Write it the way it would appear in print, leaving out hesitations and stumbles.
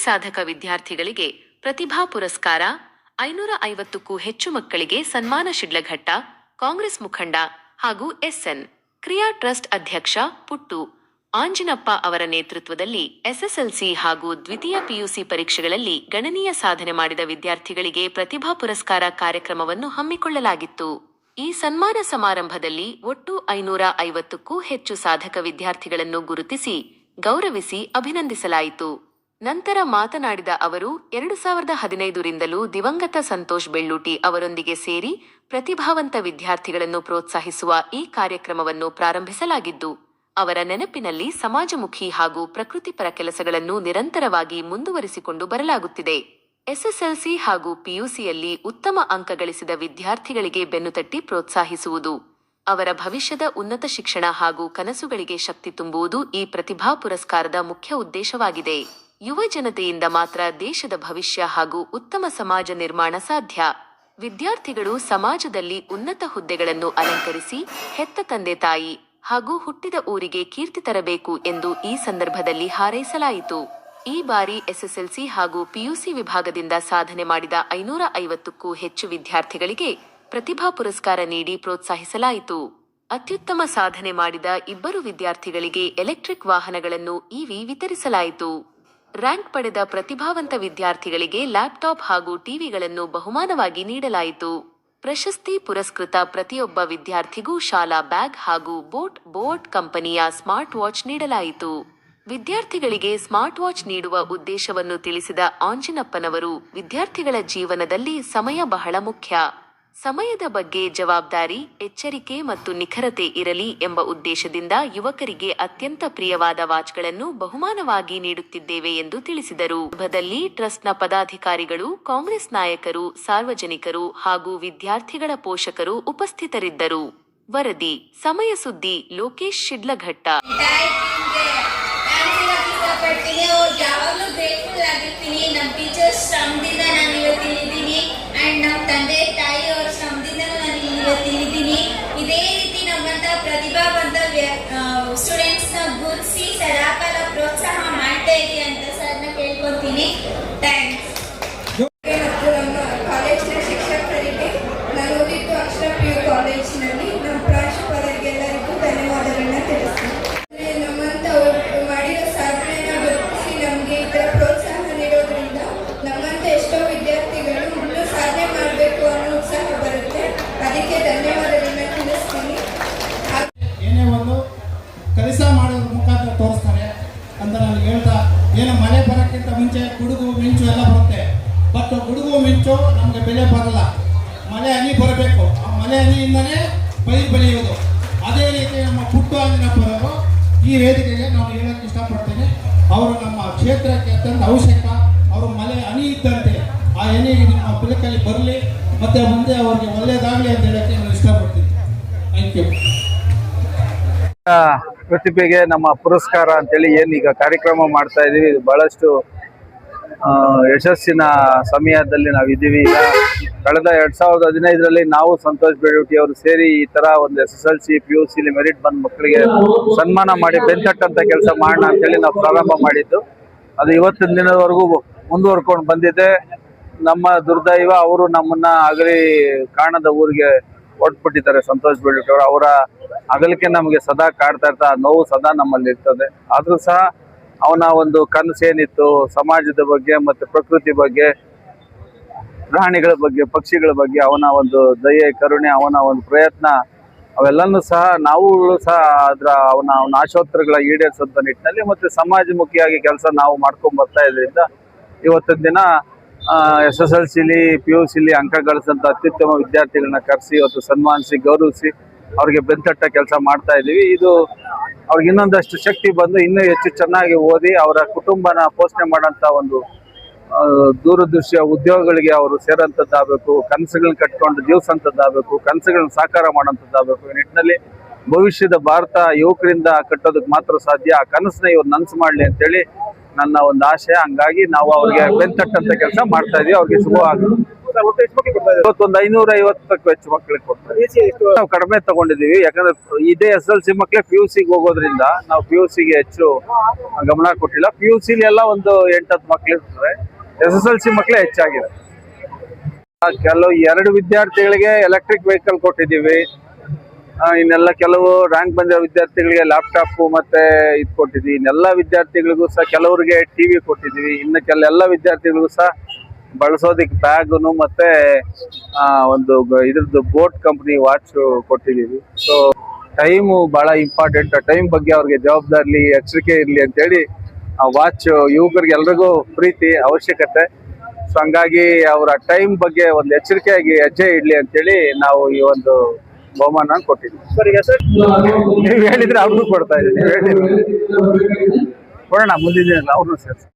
ಸಾಧಕ ವಿದ್ಯಾರ್ಥಿಗಳಿಗೆ ಪ್ರತಿಭಾ ಪುರಸ್ಕಾರ 550ಕ್ಕೂ ಹೆಚ್ಚು ಮಕ್ಕಳಿಗೆ ಸನ್ಮಾನ ಶಿಡ್ಲಘಟ್ಟ ಕಾಂಗ್ರೆಸ್ ಮುಖಂಡ ಹಾಗೂ ಎಸ್ಎನ್ ಕ್ರಿಯಾ ಟ್ರಸ್ಟ್ ಅಧ್ಯಕ್ಷ ಪುಟ್ಟು ಆಂಜಿನಪ್ಪ ಅವರ ನೇತೃತ್ವದಲ್ಲಿ ಎಸ್ಎಸ್ಎಲ್ಸಿ ಹಾಗೂ ದ್ವಿತೀಯ ಪಿಯುಸಿ ಪರೀಕ್ಷೆಗಳಲ್ಲಿ ಗಣನೀಯ ಸಾಧನೆ ಮಾಡಿದ ವಿದ್ಯಾರ್ಥಿಗಳಿಗೆ ಪ್ರತಿಭಾ ಪುರಸ್ಕಾರ ಕಾರ್ಯಕ್ರಮವನ್ನು ಹಮ್ಮಿಕೊಳ್ಳಲಾಗಿತ್ತು. ಈ ಸನ್ಮಾನ ಸಮಾರಂಭದಲ್ಲಿ ಒಟ್ಟು 550ಕ್ಕೂ ಹೆಚ್ಚು ಸಾಧಕ ವಿದ್ಯಾರ್ಥಿಗಳನ್ನು ಗುರುತಿಸಿ ಗೌರವಿಸಿ ಅಭಿನಂದಿಸಲಾಯಿತು. ನಂತರ ಮಾತನಾಡಿದ ಅವರು 2015ರಿಂದಲೂ ದಿವಂಗತ ಸಂತೋಷ್ ಬೆಳ್ಳೂಟಿ ಅವರೊಂದಿಗೆ ಸೇರಿ ಪ್ರತಿಭಾವಂತ ವಿದ್ಯಾರ್ಥಿಗಳನ್ನು ಪ್ರೋತ್ಸಾಹಿಸುವ ಈ ಕಾರ್ಯಕ್ರಮವನ್ನು ಪ್ರಾರಂಭಿಸಲಾಗಿದ್ದು, ಅವರ ನೆನಪಿನಲ್ಲಿ ಸಮಾಜಮುಖಿ ಹಾಗೂ ಪ್ರಕೃತಿಪರ ಕೆಲಸಗಳನ್ನು ನಿರಂತರವಾಗಿ ಮುಂದುವರಿಸಿಕೊಂಡು ಬರಲಾಗುತ್ತಿದೆ. ಎಸ್ಎಸ್ಎಲ್ಸಿ ಹಾಗೂ ಪಿಯುಸಿಯಲ್ಲಿ ಉತ್ತಮ ಅಂಕ ಗಳಿಸಿದ ವಿದ್ಯಾರ್ಥಿಗಳಿಗೆ ಬೆನ್ನುತಟ್ಟಿ ಪ್ರೋತ್ಸಾಹಿಸುವುದು, ಅವರ ಭವಿಷ್ಯದ ಉನ್ನತ ಶಿಕ್ಷಣ ಹಾಗೂ ಕನಸುಗಳಿಗೆ ಶಕ್ತಿ ತುಂಬುವುದು ಈ ಪ್ರತಿಭಾ ಪುರಸ್ಕಾರದ ಮುಖ್ಯ ಉದ್ದೇಶವಾಗಿದೆ. ಯುವ ಜನತೆಯಿಂದ ಮಾತ್ರ ದೇಶದ ಭವಿಷ್ಯ ಹಾಗೂ ಉತ್ತಮ ಸಮಾಜ ನಿರ್ಮಾಣ ಸಾಧ್ಯ. ವಿದ್ಯಾರ್ಥಿಗಳು ಸಮಾಜದಲ್ಲಿ ಉನ್ನತ ಹುದ್ದೆಗಳನ್ನು ಅಲಂಕರಿಸಿ ಹೆತ್ತ ತಂದೆ ತಾಯಿ ಹಾಗೂ ಹುಟ್ಟಿದ ಊರಿಗೆ ಕೀರ್ತಿ ತರಬೇಕು ಎಂದು ಈ ಸಂದರ್ಭದಲ್ಲಿ ಹಾರೈಸಲಾಯಿತು. ಈ ಬಾರಿ ಎಸ್ಎಸ್ಎಲ್ಸಿ ಹಾಗೂ ಪಿಯುಸಿ ವಿಭಾಗದಿಂದ ಸಾಧನೆ ಮಾಡಿದ 550ಕ್ಕೂ ಹೆಚ್ಚು ವಿದ್ಯಾರ್ಥಿಗಳಿಗೆ ಪ್ರತಿಭಾ ಪುರಸ್ಕಾರ ನೀಡಿ ಪ್ರೋತ್ಸಾಹಿಸಲಾಯಿತು. ಅತ್ಯುತ್ತಮ ಸಾಧನೆ ಮಾಡಿದ 2 ವಿದ್ಯಾರ್ಥಿಗಳಿಗೆ ಎಲೆಕ್ಟ್ರಿಕ್ ವಾಹನಗಳನ್ನು ಇವಿ ವಿತರಿಸಲಾಯಿತು. ರ್ಯಾಂಕ್ ಪಡೆದ ಪ್ರತಿಭಾವಂತ ವಿದ್ಯಾರ್ಥಿಗಳಿಗೆ ಲ್ಯಾಪ್ಟಾಪ್ ಹಾಗೂ ಟಿವಿಗಳನ್ನು ಬಹುಮಾನವಾಗಿ ನೀಡಲಾಯಿತು. ಪ್ರಶಸ್ತಿ ಪುರಸ್ಕೃತ ಪ್ರತಿಯೊಬ್ಬ ವಿದ್ಯಾರ್ಥಿಗೂ ಶಾಲಾ ಬ್ಯಾಗ್ ಹಾಗೂ ಬೋಟ್ ಕಂಪನಿಯ ಸ್ಮಾರ್ಟ್ ವಾಚ್ ನೀಡಲಾಯಿತು. ವಿದ್ಯಾರ್ಥಿಗಳಿಗೆ ಸ್ಮಾರ್ಟ್ ವಾಚ್ ನೀಡುವ ಉದ್ದೇಶವನ್ನು ತಿಳಿಸಿದ ಆಂಜಿನಪ್ಪನವರು, ವಿದ್ಯಾರ್ಥಿಗಳ ಜೀವನದಲ್ಲಿ ಸಮಯ ಬಹಳ ಮುಖ್ಯ. ಸಮಯದ ಬಗ್ಗೆ ಜವಾಬ್ದಾರಿ, ಎಚ್ಚರಿಕೆ ಮತ್ತು ನಿಖರತೆ ಇರಲಿ ಎಂಬ ಉದ್ದೇಶದಿಂದ ಯುವಕರಿಗೆ ಅತ್ಯಂತ ಪ್ರಿಯವಾದ ವಾಚ್ಗಳನ್ನು ಬಹುಮಾನವಾಗಿ ನೀಡುತ್ತಿದ್ದೇವೆ ಎಂದು ತಿಳಿಸಿದರು. ಸಭೆಯಲ್ಲಿ ಟ್ರಸ್ಟ್ನ ಪದಾಧಿಕಾರಿಗಳು, ಕಾಂಗ್ರೆಸ್ ನಾಯಕರು, ಸಾರ್ವಜನಿಕರು ಹಾಗೂ ವಿದ್ಯಾರ್ಥಿಗಳ ಪೋಷಕರು ಉಪಸ್ಥಿತರಿದ್ದರು. ವರದಿ ಸಮಯ ಸುದ್ದಿ ಲೋಕೇಶ್ ಶಿಡ್ಲಘಟ್ಟ. ತಂದೆ ತಾಯಿ ಅವರ ಶ್ರಮದಿಂದ ನಾನು ಇವತ್ತಿದ್ದೀನಿ. ಇದೇ ರೀತಿ ನಮ್ಮಂತ ಪ್ರತಿಭಾವಂತ ಸ್ಟೂಡೆಂಟ್ಸ್ ನ ಗುರುತಿಸಿ ಸದಾಕಾಲ ಪ್ರೋತ್ಸಾಹ ಮಾಡ್ತಾ ಇರಿ ಅಂತ ಸರ್ನ ಕೇಳ್ಕೊತೀನಿ. ಥ್ಯಾಂಕ್ಸ್. ಮತ್ತು ನಮ್ಮ ಕಾಲೇಜಿನ ಶಿಕ್ಷಕರಿಗೆ, ನಾನು ಓದಿದ್ದು ಅಕ್ಷರ PU ಕಾಲೇಜಿನಲ್ಲಿ, ನಮ್ಮ ಪ್ರಾಂಶುಪಾಲರಿಗೆಲ್ಲರಿಗೂ ಧನ್ಯವಾದಗಳನ್ನ ತಿಳಿಸ್ತೀನಿ. ನಮ್ಮಂತ ಮಾಡಿರೋ ಸಾಧನೆಯನ್ನ ಗುರುತಿಸಿ ನಮಗೆ ಈ ಥರ ಪ್ರೋತ್ಸಾಹ ನೀಡೋದ್ರಿಂದ ನಮ್ಮಂತ ಎಷ್ಟೋ ವಿದ್ಯಾರ್ಥಿಗಳು ಇನ್ನೂ ಸಾಧನೆ ಮಾಡಬೇಕು ಅನ್ನೋ ಉತ್ಸಾಹ ಬರುತ್ತೆ. ಅದಕ್ಕೆ ಧನ್ಯವಾದಗಳನ್ನ ತಿಳಿಸ್ತೀನಿ. ಏನೇ ಒಂದು ಕೆಲಸ ಮಾಡೋದ್ರ ಮುಖಾಂತರ ತೋರಿಸ್ತಾರೆ ಅಂತ ನಾನು ಹೇಳ್ತಾ, ಏನು ಮಳೆ ಬರೋಕ್ಕಿಂತ ಮುಂಚೆ ಗುಡುಗು ಮಿಂಚು ಎಲ್ಲ ಬರುತ್ತೆ. ಬಟ್ ಗುಡುಗು ಮಿಂಚು ನಮಗೆ ಬೆಲೆ ಬರಲ್ಲ, ಮಳೆ ಹನಿ ಬರಬೇಕು. ಆ ಮಳೆ ಹನಿಯಿಂದನೇ ಪೈರು ಬೆಳೆಯೋದು. ಅದೇ ರೀತಿ ನಮ್ಮ ಪುಟ್ಟು ಆಂಜಿನಪ್ಪರವರು ಈ ವೇದಿಕೆಗೆ ನಾನು ಹೇಳಕ್ಕೆ ಇಷ್ಟಪಡ್ತೀನಿ. ಅವರು ನಮ್ಮ ಕ್ಷೇತ್ರಕ್ಕೆ ಅತ್ಯಂತ ಅವಶ್ಯಕ. ಅವರು ಮಳೆ ಹನಿ ಇದ್ದಂತೆ ಆ ಹನಿ ನಿಮ್ಮ ಬೆಳಕಲ್ಲಿ ಬರಲಿ ಮತ್ತು ಮುಂದೆ ಅವ್ರಿಗೆ ಒಳ್ಳೆಯದಾಗಲಿ ಅಂತ ಹೇಳಕ್ಕೆ ನಾನು ಇಷ್ಟಪಡ್ತೀನಿ. Thank you. ಪ್ರತಿಭೆಗೆ ನಮ್ಮ ಪುರಸ್ಕಾರ ಅಂತೇಳಿ ಏನೀಗ ಕಾರ್ಯಕ್ರಮ ಮಾಡ್ತಾ ಇದ್ದೀವಿ, ಇದು ಬಹಳಷ್ಟು ಯಶಸ್ಸಿನ ಸಮಯದಲ್ಲಿ ನಾವಿದ್ದೀವಿ. ಈಗ ಕಳೆದ 2015ರಲ್ಲಿ ನಾವು ಸಂತೋಷ್ ಬೆಳ್ಳೂಟಿ ಅವರು ಸೇರಿ ಈ ತರ ಒಂದು SSLC PUC ಮೆರಿಟ್ ಬಂದ ಮಕ್ಕಳಿಗೆ ಸನ್ಮಾನ ಮಾಡಿ ಬೆಂತಟ್ಟಂತ ಕೆಲಸ ಮಾಡೋಣ ಅಂತೇಳಿ ನಾವು ಪ್ರಾರಂಭ ಮಾಡಿದ್ದು. ಅದು ಇವತ್ತಿನ ದಿನದವರೆಗೂ ಮುಂದುವರ್ಕೊಂಡು ಬಂದಿದೆ. ನಮ್ಮ ದುರ್ದೈವ, ಅವರು ನಮ್ಮನ್ನ ಅಗಲಿ ಕಾಣದ ಊರಿಗೆ ಹೊರಟ್ಬಿಟ್ಟಿದ್ದಾರೆ ಸಂತೋಷ್ ಬೆಳ್ಳೂಟಿ ಅವರು. ಅವರ ಅಗಲಿಕೆ ನಮಗೆ ಸದಾ ಕಾಡ್ತಾ ಇರ್ತಾ, ನೋವು ಸದಾ ನಮ್ಮಲ್ಲಿ ಇರ್ತದೆ. ಆದ್ರೂ ಸಹ ಅವನ ಒಂದು ಕನಸೇನಿತ್ತು ಸಮಾಜದ ಬಗ್ಗೆ ಮತ್ತು ಪ್ರಕೃತಿ ಬಗ್ಗೆ, ಪ್ರಾಣಿಗಳ ಬಗ್ಗೆ, ಪಕ್ಷಿಗಳ ಬಗ್ಗೆ, ಅವನ ಒಂದು ದಯೆ, ಕರುಣೆ, ಅವನ ಒಂದು ಪ್ರಯತ್ನ, ಅವೆಲ್ಲನೂ ಸಹ ನಾವು ಸಹ ಅವನ ಆಶೋತ್ತರಗಳ ಈಡೇರಿಸುವಂತ ನಿಟ್ಟಿನಲ್ಲಿ ಮತ್ತು ಸಮಾಜಮುಖಿಯಾಗಿ ಕೆಲಸ ನಾವು ಮಾಡ್ಕೊಂಡು ಬರ್ತಾ ಇದ್ರಿಂದ ಇವತ್ತಿನ ದಿನ SSLCಲಿ PUCಲಿ ಅಂಕ ಗಳಿಸಿದಂಥ ಅತ್ಯುತ್ತಮ ವಿದ್ಯಾರ್ಥಿಗಳನ್ನ ಕರೆಸಿ ಇವತ್ತು ಸನ್ಮಾನಿಸಿ ಗೌರವಿಸಿ ಅವ್ರಿಗೆ ಬೆಂತಟ್ಟ ಕೆಲಸ ಮಾಡ್ತಾ ಇದ್ದೀವಿ. ಇದು ಅವ್ರಿಗೆ ಇನ್ನೊಂದಷ್ಟು ಶಕ್ತಿ ಬಂದು ಇನ್ನೂ ಹೆಚ್ಚು ಚೆನ್ನಾಗಿ ಓದಿ ಅವರ ಕುಟುಂಬನ ಪೋಷಣೆ ಮಾಡೋಂಥ ಒಂದು ದೂರದೃಶ್ಯ ಉದ್ಯೋಗಗಳಿಗೆ ಅವರು ಸೇರೋಂಥದ್ದಾಗಬೇಕು, ಕನಸುಗಳನ್ನ ಕಟ್ಕೊಂಡು ಜೀವಿಸೋಂಥದ್ದಾಗಬೇಕು, ಕನಸುಗಳನ್ನ ಸಾಕಾರ ಮಾಡೋಂಥದ್ದಾಗಬೇಕು. ಈ ನಿಟ್ಟಿನಲ್ಲಿ ಭವಿಷ್ಯದ ಭಾರತ ಯುವಕರಿಂದ ಕಟ್ಟೋದಕ್ಕೆ ಮಾತ್ರ ಸಾಧ್ಯ. ಆ ಕನಸನ್ನ ಇವ್ರು ನನಸು ಮಾಡಲಿ ಅಂತೇಳಿ ನನ್ನ ಒಂದು ಆಶಯ. ಹಂಗಾಗಿ ನಾವು ಅವ್ರಿಗೆ ಬೆಂತಟ್ಟಂತ ಕೆಲಸ ಮಾಡ್ತಾ ಇದೀವಿ. ಅವ್ರಿಗೆ ಶುಭವಾಗಲಿ. ಕೊಡ್ತಾರೆ, ಒಟ್ಟು ಎಷ್ಟು ಮಕ್ಕಳಿಗೆ ಕೊಡ್ತಾ ಇದ್ದಾರೆ? ಇವತ್ತೊಂದು 550ಕ್ಕೂ ಹೆಚ್ಚು ಮಕ್ಕಳಿಗೆ ಕೊಡ್ತಾರೆ. ನಾವು ಕಡಿಮೆ ತಗೊಂಡಿದೀವಿ, ಯಾಕಂದ್ರೆ ಇದೇ SSLC ಮಕ್ಕಳೇ PUC ಗೆ ಹೋಗೋದ್ರಿಂದ ನಾವು PUC ಗೆ ಹೆಚ್ಚು ಗಮನ ಕೊಟ್ಟಿಲ್ಲ. PUC ಎಲ್ಲ ಒಂದು 8-10 ಮಕ್ಕಳು ಇರ್ತಾರೆ, SSLC ಮಕ್ಕಳೇ ಹೆಚ್ಚಾಗಿದೆ. ಕೆಲವು 2 ವಿದ್ಯಾರ್ಥಿಗಳಿಗೆ ಎಲೆಕ್ಟ್ರಿಕ್ ವೆಹಿಕಲ್ ಕೊಟ್ಟಿದ್ದೀವಿ. ಇನ್ನೆಲ್ಲ ಕೆಲವು ರ್ಯಾಂಕ್ ಬಂದಿರೋ ವಿದ್ಯಾರ್ಥಿಗಳಿಗೆ ಲ್ಯಾಪ್ಟಾಪ್ ಮತ್ತೆ ಇದು ಕೊಟ್ಟಿದ್ದೀವಿ. ಇನ್ನೆಲ್ಲ ವಿದ್ಯಾರ್ಥಿಗಳಿಗೂ ಸಹ ಕೆಲವರಿಗೆ ಟಿವಿ ಕೊಟ್ಟಿದ್ದೀವಿ. ಇನ್ನು ಎಲ್ಲ ವಿದ್ಯಾರ್ಥಿಗಳಿಗೂ ಸಹ ಬಳಸೋದಿಕ್ಕೆ ಬ್ಯಾಗುನು ಮತ್ತೆ ಒಂದು ಇದ್ರದ್ದು ಬೋಟ್ ಕಂಪ್ನಿ ವಾಚ್ ಕೊಟ್ಟಿದ್ದೀವಿ. ಸೊ ಟೈಮು ಬಹಳ ಇಂಪಾರ್ಟೆಂಟ್. ಟೈಮ್ ಬಗ್ಗೆ ಅವ್ರಿಗೆ ಜವಾಬ್ದಾರಿ ಎಚ್ಚರಿಕೆ ಇರಲಿ ಅಂತೇಳಿ ಆ ವಾಚ್ ಯುವಕರಿಗೆ ಎಲ್ರಿಗೂ ಪ್ರೀತಿ ಅವಶ್ಯಕತೆ. ಸೊ ಹಂಗಾಗಿ ಅವರ ಟೈಮ್ ಬಗ್ಗೆ ಒಂದು ಎಚ್ಚರಿಕೆಯಾಗಿ ಹೆಜ್ಜೆ ಇಡ್ಲಿ ಅಂತೇಳಿ ನಾವು ಈ ಒಂದು ಬಹುಮಾನ ಕೊಟ್ಟಿದ್ವಿ. ಸರ್ ಈಗ ಸರ್ ನೀವು ಹೇಳಿದ್ರೆ ಅವ್ರಿಗೂ ಕೊಡ್ತಾ ಇದ್ದೀವಿ. ನೀವು ಹೇಳಿದ್ರೆ ಕೊಡೋಣ, ಮುಂದಿನ ಅವ್ರನ್ನೂ ಸೇರಿಸಿ.